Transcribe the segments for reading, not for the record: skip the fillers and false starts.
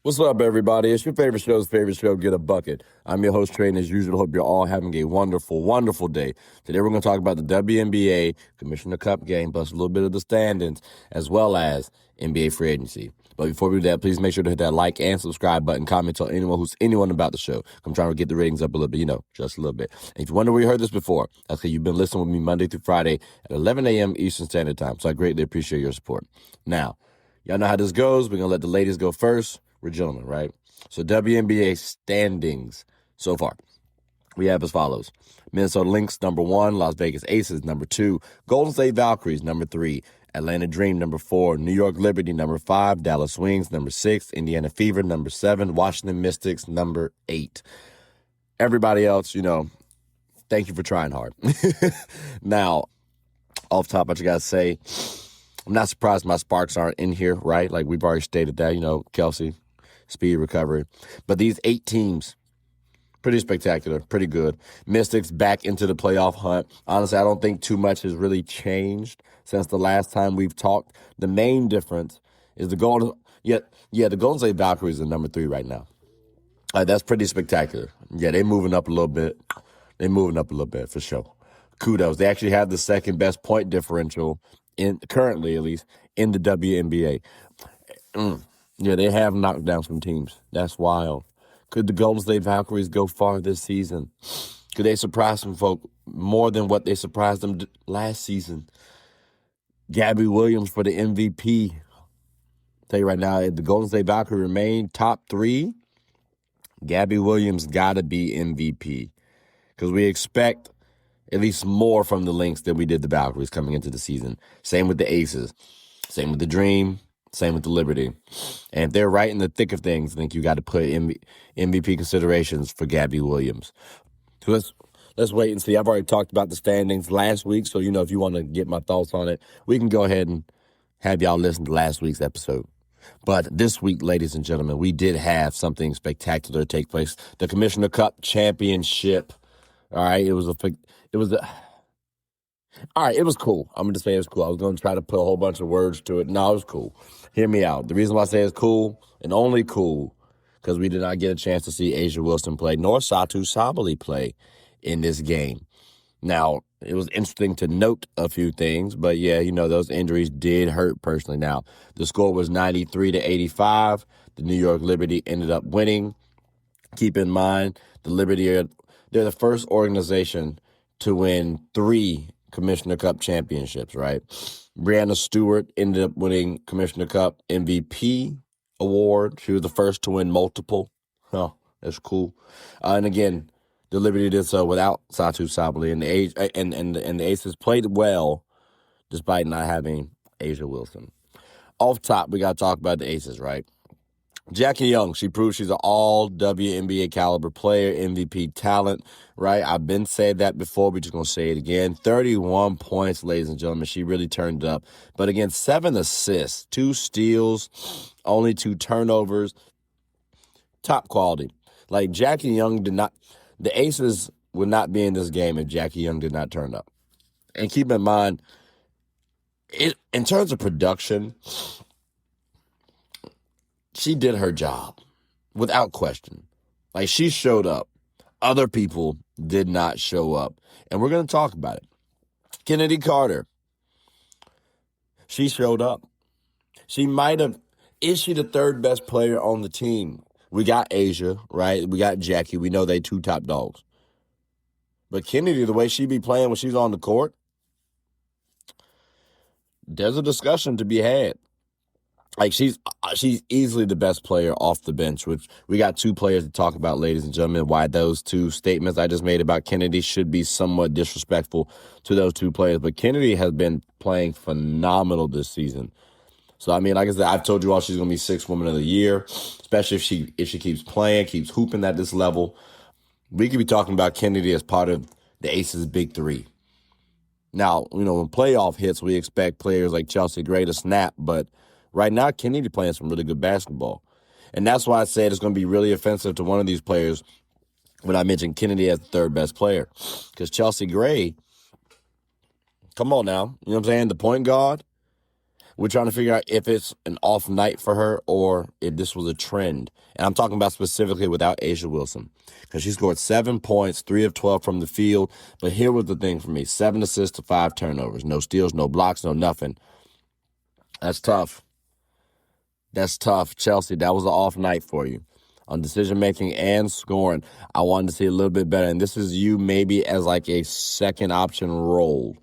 What's up, everybody? It's your favorite show, Get a Bucket. I'm your host, Trey, and as usual, hope you're all having a wonderful, wonderful day. Today, we're going to talk about the WNBA Commissioner Cup game, plus a little bit of the standings, as well as NBA free agency. But before we do that, please make sure to hit that like and subscribe button. Comment, tell anyone about the show. I'm trying to get the ratings up a little bit, just a little bit. And if you wonder where you heard this before, that's because you've been listening with me Monday through Friday at 11 a.m. Eastern Standard Time. So I greatly appreciate your support. Now, y'all know how this goes. We're going to let the ladies go first. We're gentlemen, right? So WNBA standings so far, we have as follows. Minnesota Lynx, number 1. Las Vegas Aces, number 2. Golden State Valkyries, number 3. Atlanta Dream, number 4. New York Liberty, number 5. Dallas Wings, number 6. Indiana Fever, number 7. Washington Mystics, number 8. Everybody else, thank you for trying hard. Now, off top, I just got to say, I'm not surprised my Sparks aren't in here, right? Like we've already stated that, Kelsey. Speed recovery. But these 8 teams, pretty spectacular, pretty good. Mystics back into the playoff hunt. Honestly, I don't think too much has really changed since the last time we've talked. The main difference is the Golden State Valkyries are number 3 right now. That's pretty spectacular. Yeah, they're moving up a little bit. They're moving up a little bit for sure. Kudos. They actually have the second best point differential currently, at least, in the WNBA. Yeah, they have knocked down some teams. That's wild. Could the Golden State Valkyries go far this season? Could they surprise some folk more than what they surprised them last season? Gabby Williams for the MVP. Tell you right now, if the Golden State Valkyries remain top 3, Gabby Williams got to be MVP. Because we expect at least more from the Lynx than we did the Valkyries coming into the season. Same with the Aces. Same with the Dream. Same with the Liberty. And if they're right in the thick of things, I think you got to put MVP considerations for Gabby Williams. So let's wait and see. I've already talked about the standings last week, so if you want to get my thoughts on it, we can go ahead and have y'all listen to last week's episode. But this week, ladies and gentlemen, we did have something spectacular take place. The Commissioner Cup Championship. All right, it was cool. I'm going to say it was cool. I was going to try to put a whole bunch of words to it. No, it was cool. Hear me out. The reason why I say it's cool, and only cool, because we did not get a chance to see A'ja Wilson play, nor Satou Sabally play in this game. Now, it was interesting to note a few things, but yeah, those injuries did hurt personally. Now, the score was 93-85. The New York Liberty ended up winning. Keep in mind, the Liberty, they're the first organization to win 3 Commissioner Cup championships, right? Breanna Stewart ended up winning Commissioner Cup MVP award. She was the first to win multiple. Oh, that's cool. And again, the Liberty did so without Satou Sabally, and the Aces played well despite not having A'ja Wilson. Off top, we got to talk about the Aces, right? Jackie Young, she proved she's an all WNBA caliber player, MVP talent, right? I've been saying that before. We're just going to say it again. 31 points, ladies and gentlemen. She really turned up. But again, 7 assists, 2 steals, only 2 turnovers. Top quality. Like Jackie Young the Aces would not be in this game if Jackie Young did not turn up. And keep in mind, in terms of production, she did her job without question. Like, she showed up. Other people did not show up. And we're going to talk about it. Kennedy Carter. She showed up. Is she the 3rd best player on the team? We got A'ja, right? We got Jackie. We know they 2 top dogs. But Kennedy, the way she be playing when she's on the court, there's a discussion to be had. Like, she's easily the best player off the bench, which we got 2 players to talk about, ladies and gentlemen, why those 2 statements I just made about Kennedy should be somewhat disrespectful to those 2 players. But Kennedy has been playing phenomenal this season. So, I mean, like I said, I've told you all she's going to be 6th Woman of the Year, especially if she keeps playing, keeps hooping at this level. We could be talking about Kennedy as part of the Aces' Big 3. Now, when playoff hits, we expect players like Chelsea Gray to snap, but right now, Kennedy playing some really good basketball. And that's why I said it's going to be really offensive to one of these players when I mentioned Kennedy as the 3rd best player. Because Chelsea Gray, come on now, you know what I'm saying? The point guard. we're trying to figure out if it's an off night for her or if this was a trend. And I'm talking about specifically without A'ja Wilson, because she scored 7 points, 3 of 12 from the field. But here was the thing for me: 7 assists to 5 turnovers, no steals, no blocks, no nothing. That's tough. That's tough, Chelsea. That was an off night for you on decision making and scoring. I wanted to see a little bit better, and this is you maybe as like a second option role.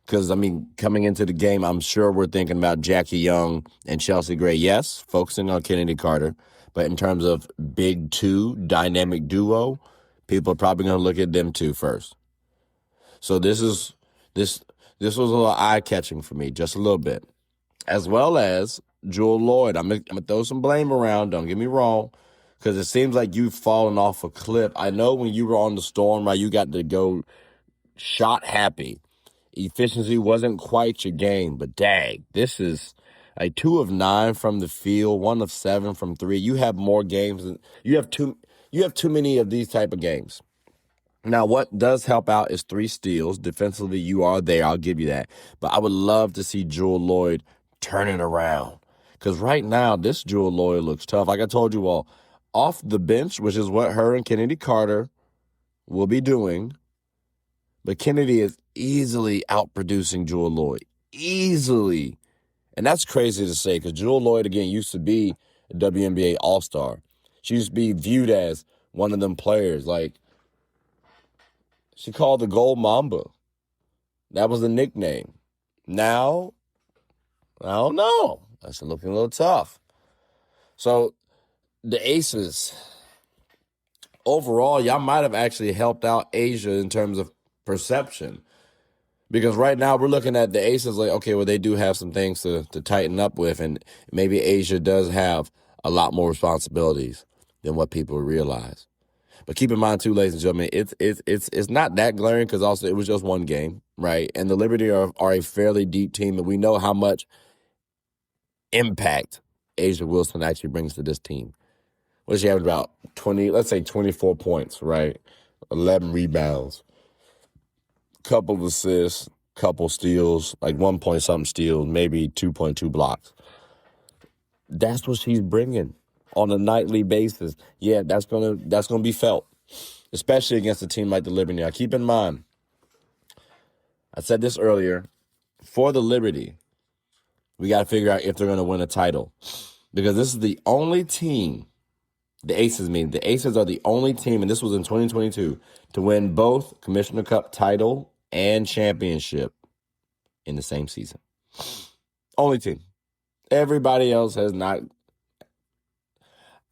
Because, I mean, coming into the game, I'm sure we're thinking about Jackie Young and Chelsea Gray. Yes, focusing on Kennedy Carter. But in terms of big two, dynamic duo, people are probably going to look at them two first. So this was a little eye-catching for me, just a little bit. As well as Jewel Loyd. I'm going to throw some blame around, don't get me wrong, because it seems like you've fallen off a cliff. I know when you were on the Storm, right, you got to go shot happy. Efficiency wasn't quite your game, but dang, this is a 2 of 9 from the field, 1 of 7 from 3. You have more games than you have too many of these type of games. Now, what does help out is 3 steals. Defensively, you are there. I'll give you that. But I would love to see Jewel Loyd turn it around. Because right now, this Jewel Loyd looks tough. Like I told you all, off the bench, which is what her and Kennedy Carter will be doing. But Kennedy is easily outproducing Jewel Loyd. Easily. And that's crazy to say, because Jewel Loyd, again, used to be a WNBA All-Star. She used to be viewed as one of them players. Like, she called the Gold Mamba. That was the nickname. Now, I don't know. That's looking a little tough. So, the Aces, overall, y'all might have actually helped out A'ja in terms of perception. Because right now we're looking at the Aces like, okay, well, they do have some things to tighten up with, and maybe A'ja does have a lot more responsibilities than what people realize. But keep in mind, too, ladies and gentlemen, it's not that glaring because also it was just one game, right? And the Liberty are a fairly deep team, and we know how much impact A'ja Wilson actually brings to this team. What she having about 24 points, right? 11 rebounds. Couple of assists, couple steals, like 1 point something steals, maybe 2.2 blocks. That's what she's bringing on a nightly basis. Yeah, that's gonna be felt, especially against a team like the Liberty. Now, keep in mind, I said this earlier, for the Liberty, we got to figure out if they're going to win a title, because this is the only team. The Aces are the only team, and this was in 2022, to win both Commissioner Cup title and championship in the same season. Only team. Everybody else has not,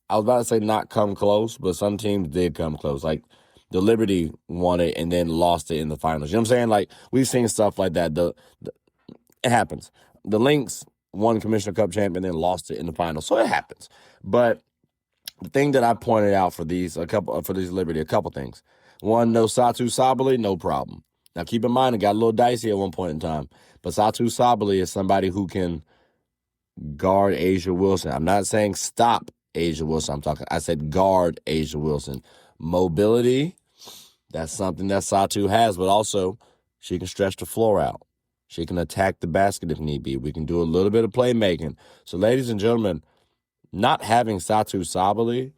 I was about to say not come close, but some teams did come close. Like the Liberty won it and then lost it in the finals. You know what I'm saying? Like we've seen stuff like that. It happens. The Lynx won Commissioner Cup champion and then lost it in the finals. So it happens. But the thing that I pointed out for these Liberty, a couple things. One, no Satou Sabally, no problem. Now, keep in mind, it got a little dicey at one point in time. But Satou Sabally is somebody who can guard A'ja Wilson. I'm not saying stop A'ja Wilson. I said guard A'ja Wilson. Mobility, that's something that Satou has. But also, she can stretch the floor out. She can attack the basket if need be. We can do a little bit of playmaking. So, ladies and gentlemen, not having Satou Sabally,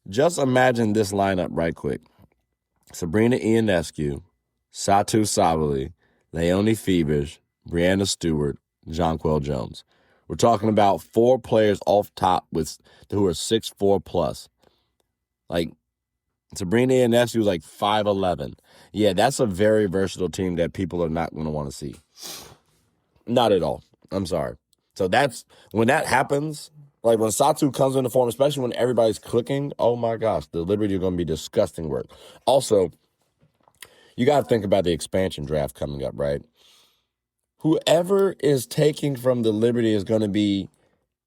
just imagine this lineup right quick. Sabrina Ionescu, Satou Sabally, Leonie Fevers, Breanna Stewart, Jonquel Jones. We're talking about 4 players off top who are 6'4 plus. Like, Sabrina Ionescu was like 5'11". Yeah, that's a very versatile team that people are not going to want to see. Not at all. I'm sorry. So when that happens, like when Satou comes into form, especially when everybody's clicking, oh my gosh, the Liberty are going to be disgusting work. Also, you got to think about the expansion draft coming up, right? Whoever is taking from the Liberty is going to be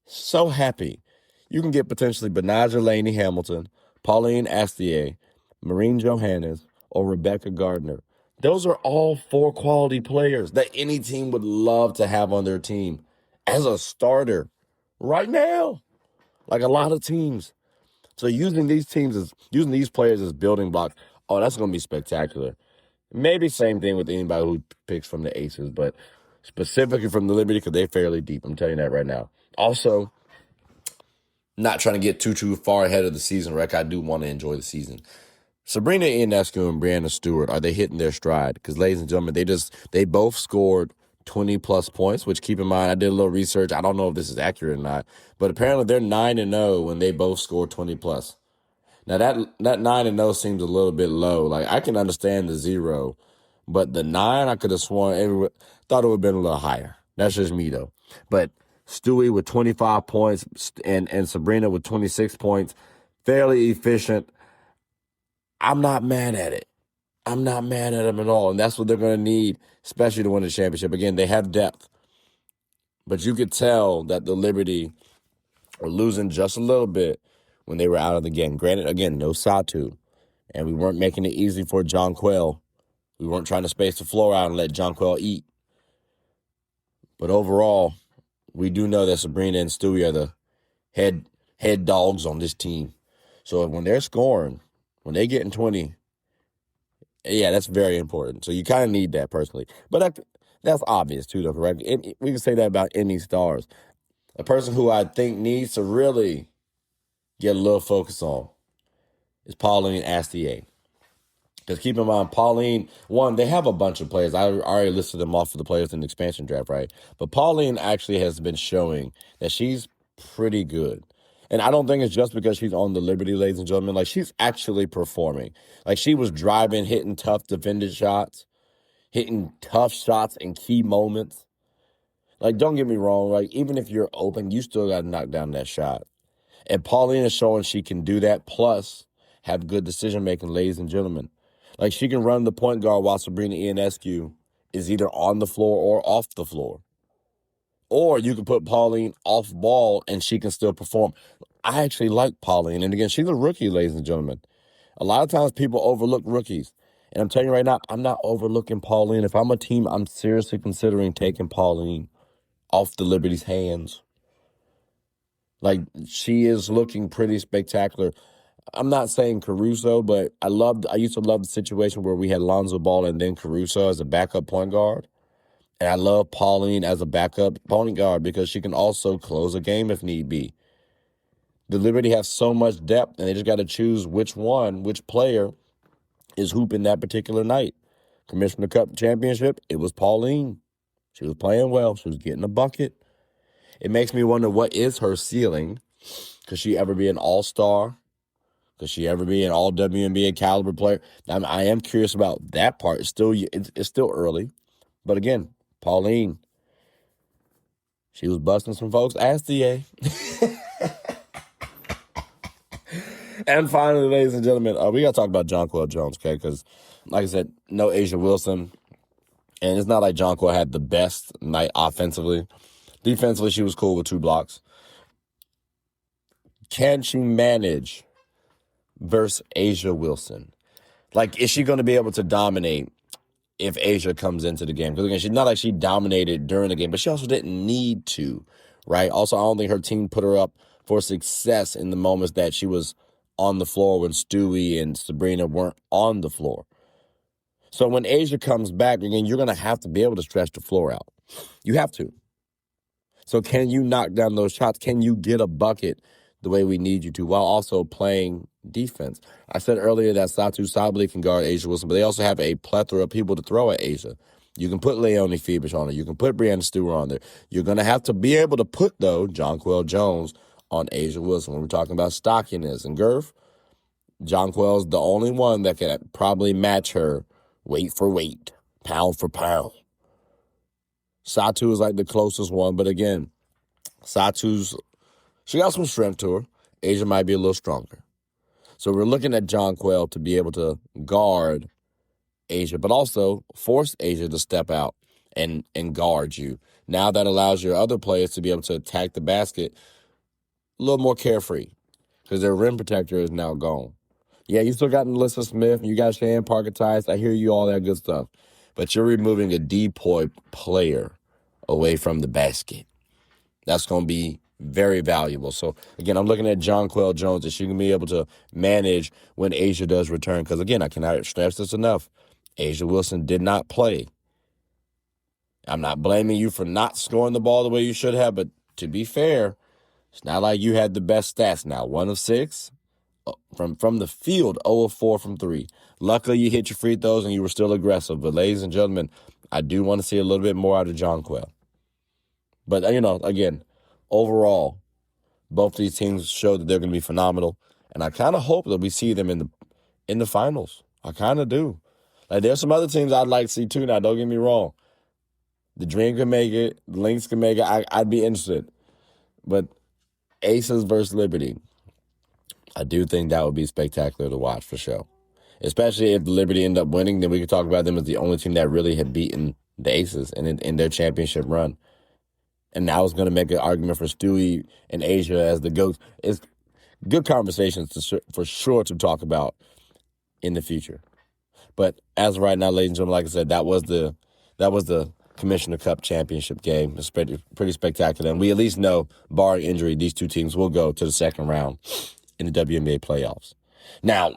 so happy. You can get potentially Benaja Laney Hamilton, Pauline Astier, Maureen Johannes, or Rebecca Gardner. Those are all 4 quality players that any team would love to have on their team as a starter right now. Like a lot of teams. So using these players as building blocks, oh, that's going to be spectacular. Maybe same thing with anybody who picks from the Aces, but specifically from the Liberty because they're fairly deep. I'm telling you that right now. Also, not trying to get too far ahead of the season, Rick. I do want to enjoy the season. Sabrina Ionescu and Breanna Stewart, are they hitting their stride? Because, ladies and gentlemen, they both scored 20-plus points, which, keep in mind, I did a little research. I don't know if this is accurate or not, but apparently they're 9-0 when they both scored 20-plus. Now, that 9-0 seems a little bit low. Like, I can understand the 0, but the 9, I could have sworn, thought it would have been a little higher. That's just me, though. But Stewie with 25 points and Sabrina with 26 points, fairly efficient. I'm not mad at it. I'm not mad at them at all. And that's what they're going to need, especially to win the championship. Again, they have depth. But you could tell that the Liberty were losing just a little bit when they were out of the game. Granted, again, no Satou. And we weren't making it easy for Jonquel. We weren't trying to space the floor out and let Jonquel eat. But overall, we do know that Sabrina and Stewie are the head dogs on this team. So when they're scoring, when they get in 20, yeah, that's very important. So you kind of need that personally. But that's obvious too, though, correct? We can say that about any stars. A person who I think needs to really get a little focus on is Pauline Astier. Because keep in mind, Pauline, one, they have a bunch of players. I already listed them off for the players in the expansion draft, right? But Pauline actually has been showing that she's pretty good. And I don't think it's just because she's on the Liberty, ladies and gentlemen. Like, she's actually performing. Like, she was driving, hitting tough defended shots, hitting tough shots in key moments. Like, don't get me wrong. Like, even if you're open, you still got to knock down that shot. And Pauline is showing she can do that, plus have good decision-making, ladies and gentlemen. Like, she can run the point guard while Sabrina Ionescu is either on the floor or off the floor. Or you can put Pauline off ball and she can still perform. I actually like Pauline. And again, she's a rookie, ladies and gentlemen. A lot of times people overlook rookies. And I'm telling you right now, I'm not overlooking Pauline. If I'm a team, I'm seriously considering taking Pauline off the Liberty's hands. Like, she is looking pretty spectacular. I'm not saying Caruso, but I used to love the situation where we had Lonzo Ball and then Caruso as a backup point guard. And I love Pauline as a backup point guard because she can also close a game if need be. The Liberty has so much depth, and they just got to choose which player is hooping that particular night. Commissioner Cup championship, it was Pauline. She was playing well. She was getting a bucket. It makes me wonder, what is her ceiling? Could she ever be an all-star? Could she ever be an all-WNBA caliber player? I am curious about that part. It's still early. But again, Pauline, she was busting some folks' ass, DA. And finally, ladies and gentlemen, we got to talk about Jonquel Jones, okay? Because, like I said, no A'ja Wilson. And it's not like Jonquel had the best night offensively. Defensively, she was cool with 2 blocks. Can she manage versus A'ja Wilson? Like, is she going to be able to dominate if A'ja comes into the game? Because, again, she's not like she dominated during the game, but she also didn't need to, right? Also, I don't think her team put her up for success in the moments that she was on the floor when Stewie and Sabrina weren't on the floor. So when A'ja comes back, again, you're going to have to be able to stretch the floor out. You have to. So can you knock down those shots? Can you get a bucket the way we need you to while also playing defense? I said earlier that Sabally can guard A'ja Wilson, but they also have a plethora of people to throw at A'ja. You can put Leonie Phoebus on her. You can put Breanna Stewart on there. You're going to have to be able to put, though, Jonquel Jones on A'ja Wilson. When we're talking about stockiness and girth, Jonquel's the only one that can probably match her weight for weight, pound for pound. Satou is like the closest one, but again, she got some strength to her. A'ja might be a little stronger. So we're looking at Jonquel to be able to guard A'ja, but also force A'ja to step out and guard you. Now that allows your other players to be able to attack the basket a little more carefree because their rim protector is now gone. Yeah, you still got Melissa Smith, you got Cheyenne Parker-Tice, I hear you, all that good stuff. But you're removing a depoy player away from the basket. That's going to be very valuable. So, again, I'm looking at Jonquel Jones, and she can be able to manage when A'ja does return. Because, again, I cannot stress this enough. A'ja Wilson did not play I'm not blaming you for not scoring the ball the way you should have, but to be fair, it's not like you had the best stats now. 1 of 6 from the field, 0 of 4 from 3. Luckily, you hit your free throws and you were still aggressive. But ladies and gentlemen, I do want to see a little bit more out of John Quell. But, again, overall, both these teams show that they're going to be phenomenal. And I kind of hope that we see them in the finals. I kind of do. Like, there's some other teams I'd like to see too. Now, don't get me wrong. The Dream can make it. The Lynx can make it. I'd be interested. But Aces versus Liberty, I do think that would be spectacular to watch for sure. Especially if Liberty end up winning, then we could talk about them as the only team that really had beaten the Aces in their championship run. And I was going to make an argument for Stewie and Asia as the GOATs. It's good conversations for sure to talk about in the future. But as of right now, ladies and gentlemen, like I said, that was the Commissioner Cup championship game. It's pretty spectacular. And we at least know, barring injury, these two teams will go to the second round in the WNBA playoffs. Now,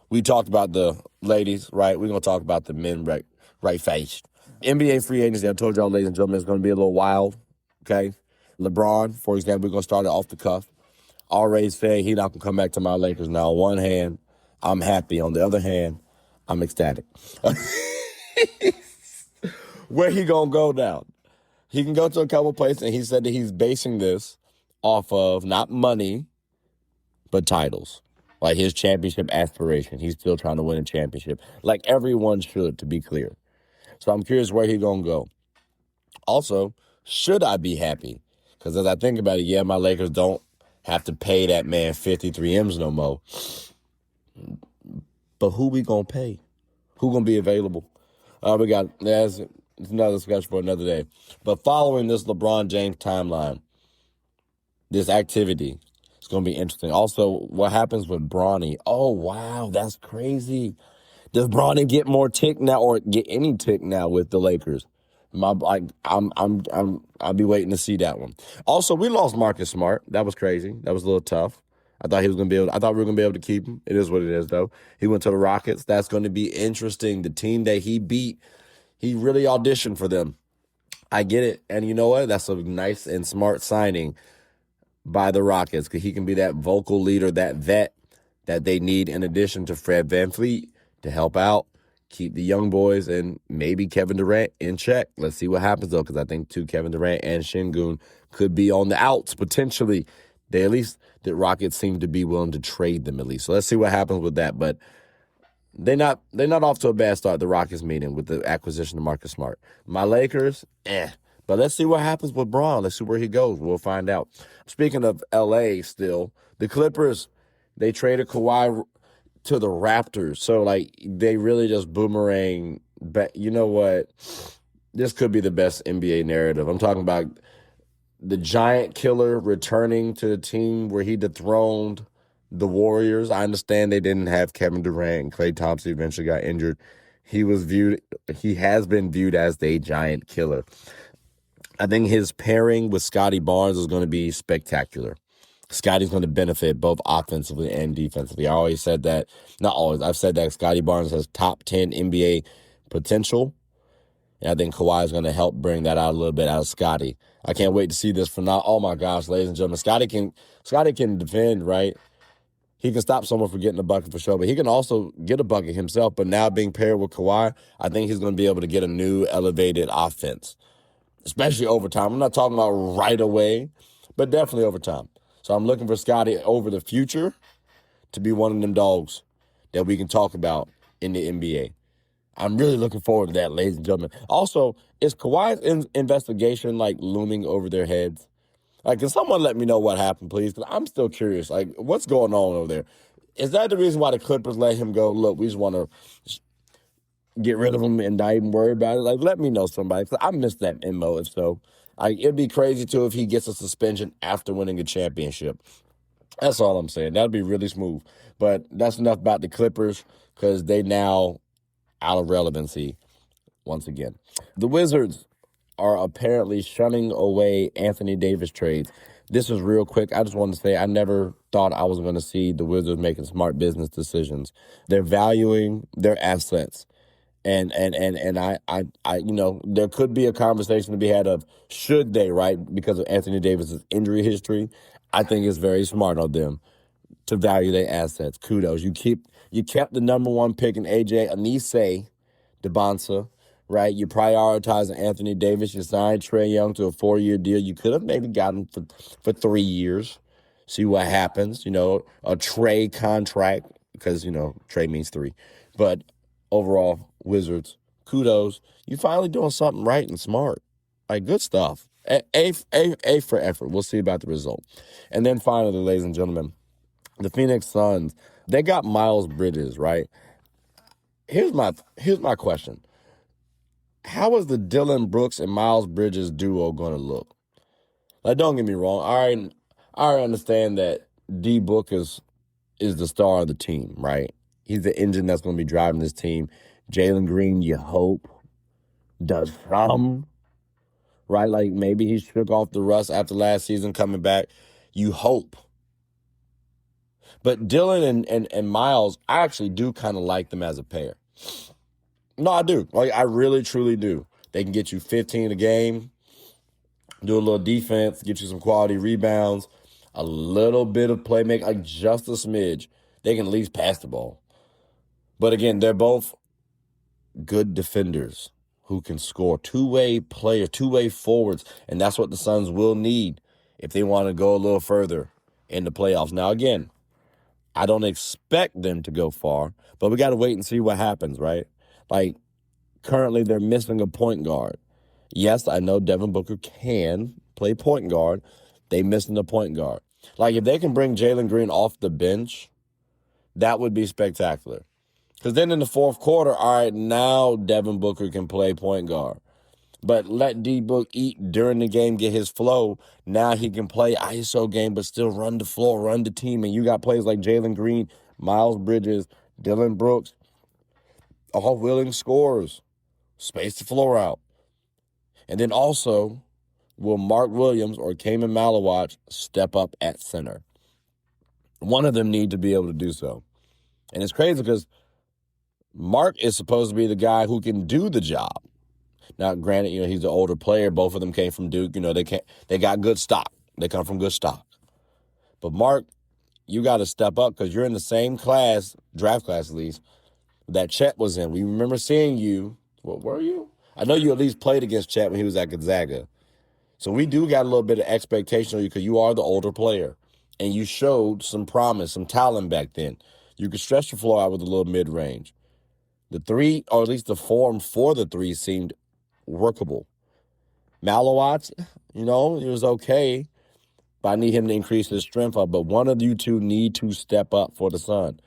we talked about the ladies, right? We're going to talk about the men right face. NBA free agency, I told y'all, ladies and gentlemen, it's going to be a little wild, okay? LeBron, for example, we're going to start it off the cuff. Already saying he's not going to come back to my Lakers. Now, on one hand, I'm happy. On the other hand, I'm ecstatic. Where he going to go now? He can go to a couple places, and he said that he's basing this off of not money, but titles. Like his championship aspiration. He's still trying to win a championship. Like everyone should, to be clear. So I'm curious where he's going to go. Also, should I be happy? Because as I think about it, yeah, my Lakers don't have to pay that man 53 M's no more. But who we going to pay? Who going to be available? That's another discussion for another day. But following this LeBron James timeline, this activity, it's going to be interesting. Also, what happens with Bronny? Oh, wow, that's crazy. Does Bronny get more tick now or get any tick now with the Lakers? I'll be waiting to see that one. Also, we lost Marcus Smart. That was crazy. That was a little tough. I thought we were going to be able to keep him. It is what it is, though. He went to the Rockets. That's going to be interesting. The team that he beat, he really auditioned for them. I get it. And you know what? That's a nice and smart signing by the Rockets, because he can be that vocal leader, that vet that they need in addition to Fred VanVleet to help out, keep the young boys and maybe Kevin Durant in check. Let's see what happens, though, because I think, too, Kevin Durant and Şengün could be on the outs potentially. The Rockets seem to be willing to trade them at least. So let's see what happens with that. But they're not off to a bad start, the Rockets meeting, with the acquisition of Marcus Smart. My Lakers, But let's see what happens with Bron. Let's see where he goes. We'll find out. Speaking of L.A. still, the Clippers, they traded Kawhi to the Raptors. So, they really just boomerang back. You know what? This could be the best NBA narrative. I'm talking about the giant killer returning to the team where he dethroned the Warriors. I understand they didn't have Kevin Durant and Klay Thompson eventually got injured. He has been viewed as the giant killer. I think his pairing with Scottie Barnes is going to be spectacular. Scottie's going to benefit both offensively and defensively. I always said that. Not always. I've said that Scottie Barnes has top 10 NBA potential. And I think Kawhi is going to help bring that out a little bit out of Scottie. I can't wait to see this from now. Oh, my gosh, ladies and gentlemen. Scottie can defend, right? He can stop someone from getting a bucket for sure, but he can also get a bucket himself. But now being paired with Kawhi, I think he's going to be able to get a new elevated offense, especially over time. I'm not talking about right away, but definitely over time. So I'm looking for Scottie over the future to be one of them dogs that we can talk about in the NBA. I'm really looking forward to that, ladies and gentlemen. Also, is Kawhi's investigation, looming over their heads? Can someone let me know what happened, please? Because I'm still curious. What's going on over there? Is that the reason why the Clippers let him go? Look, we just want to get rid of him and not even worry about it. Let me know, somebody. 'Cause I missed that memo. And so, it'd be crazy, too, if he gets a suspension after winning a championship. That's all I'm saying. That'd be really smooth. But that's enough about the Clippers, because they now out of relevancy once again. The Wizards are apparently shunning away Anthony Davis trades. This is real quick. I just wanted to say I never thought I was going to see the Wizards making smart business decisions. They're valuing their assets And there could be a conversation to be had of should they, right? Because of Anthony Davis's injury history. I think it's very smart of them to value their assets. Kudos. You kept the number one pick in AJ Anise DeBonsa, right? You prioritizing Anthony Davis. You signed Trae Young to a 4-year deal. You could have maybe gotten for 3 years. See what happens. A Trae contract because, Trae means 3. But overall, Wizards, kudos. You finally doing something right and smart. Like, good stuff. A for effort. We'll see about the result. And then finally, ladies and gentlemen, the Phoenix Suns, they got Miles Bridges, right? Here's my question. How is the Dillon Brooks and Miles Bridges duo going to look? Like, don't get me wrong. I already understand that D Book is the star of the team, right? He's the engine that's going to be driving this team. Jalen Green, you hope, does some, right? Like, maybe he shook off the rust after last season coming back. You hope. But Dillon and Miles, I actually do kind of like them as a pair. No, I do. Like, I really, truly do. They can get you 15 a game, do a little defense, get you some quality rebounds, a little bit of playmaking, like just a smidge. They can at least pass the ball. But again, they're both good defenders who can score. Two-way players, two-way forwards, and that's what the Suns will need if they want to go a little further in the playoffs. Now, again, I don't expect them to go far, but we got to wait and see what happens, right? Like, currently they're missing a point guard. Yes, I know Devin Booker can play point guard. They missing a point guard. Like, if they can bring Jalen Green off the bench, that would be spectacular. Because then in the fourth quarter, all right, now Devin Booker can play point guard. But let D-Book eat during the game, get his flow. Now he can play ISO game, but still run the floor, run the team. And you got players like Jalen Green, Miles Bridges, Dillon Brooks, all willing scorers. Space the floor out. And then also, will Mark Williams or Kaman Malawach step up at center? One of them need to be able to do so. And it's crazy because Mark is supposed to be the guy who can do the job. Now, granted, he's an older player. Both of them came from Duke. They got good stock. They come from good stock. But Mark, you got to step up because you're in the same class, draft class at least, that Chet was in. We remember seeing you. What were you? I know you at least played against Chet when he was at Gonzaga. So we do got a little bit of expectation of you because you are the older player. And you showed some promise, some talent back then. You could stretch the floor out with a little mid-range. The 3, or at least the form for the 3, seemed workable. Malawach, he was okay, but I need him to increase his strength up. But one of you two need to step up for the Sun.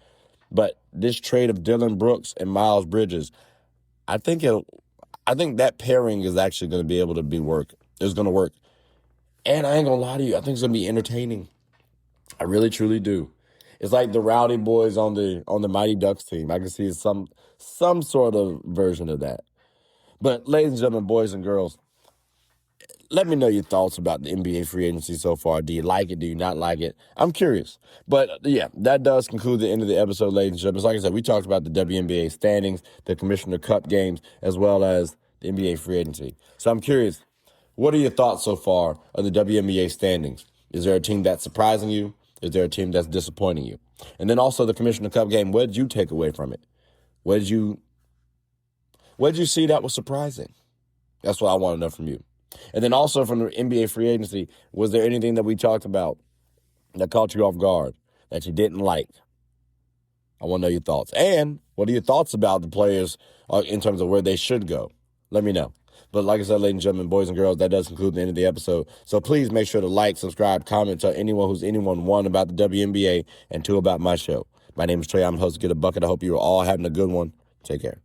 But this trade of Dillon Brooks and Miles Bridges, I think that pairing is actually going to be able to work. It's going to work. And I ain't going to lie to you, I think it's going to be entertaining. I really, truly do. It's like the Rowdy Boys on the Mighty Ducks team. I can see some sort of version of that. But ladies and gentlemen, boys and girls, let me know your thoughts about the NBA free agency so far. Do you like it? Do you not like it? I'm curious. But yeah, that does conclude the end of the episode, ladies and gentlemen. Like I said, we talked about the WNBA standings, the Commissioner Cup games, as well as the NBA free agency. So I'm curious, what are your thoughts so far of the WNBA standings? Is there a team that's surprising you? Is there a team that's disappointing you? And then also the Commissioner Cup game, what did you take away from it? What did you see that was surprising? That's what I want to know from you. And then also from the NBA free agency, was there anything that we talked about that caught you off guard, that you didn't like? I want to know your thoughts. And what are your thoughts about the players in terms of where they should go? Let me know. But like I said, ladies and gentlemen, boys and girls, that does conclude the end of the episode. So please make sure to like, subscribe, comment, tell anyone, 1, about the WNBA, and 2, about my show. My name is Trey. I'm the host of Get a Bucket. I hope you are all having a good one. Take care.